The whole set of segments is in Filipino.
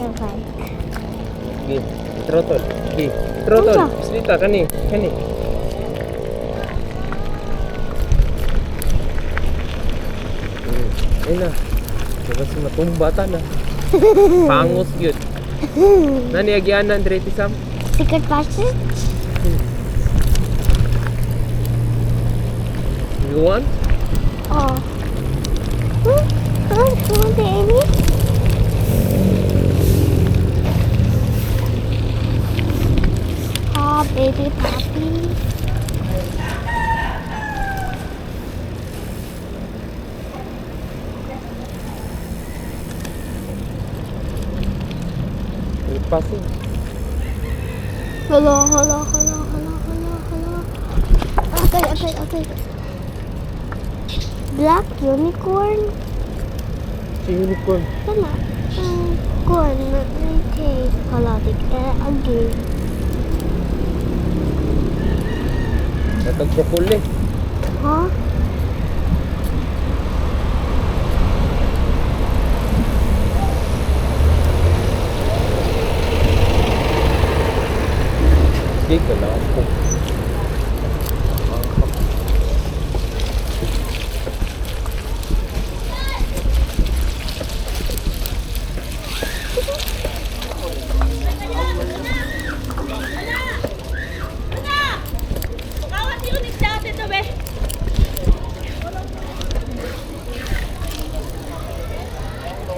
Your bike. Gi, trotol. Gi, trotol. Unsa? Bislita kani, kani. Ay na. Diba si matumba ta na. Pangos yun. Nani agyanan dire ti Sam? Secret passage? You want? Oh. Want any? Oh, baby puppy. Passing. Hello. Okay. Black unicorn? Si unicorn. Kana? Corn na taste. Hala, again. Natag sukuli. Huh? Sige ka na ako.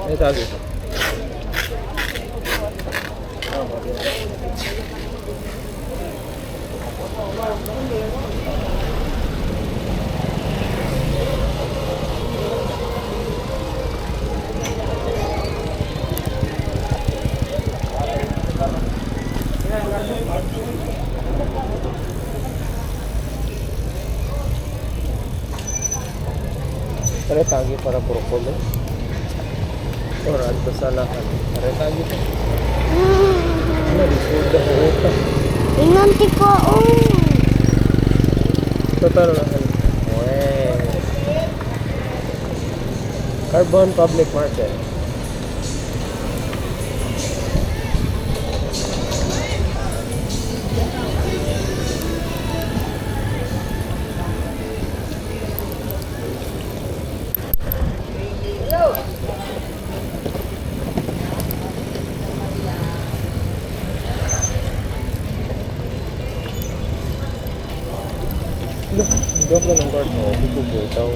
Ay, sabi ko. Kaya tagi para brokoli. Orang besalahan. Kaya tagi pa. Ano, disuda ko ito. Inanti ko, Total na hal. Carbon Public Market. Look, hindi ako ng guard mo. Hindi ko itaw.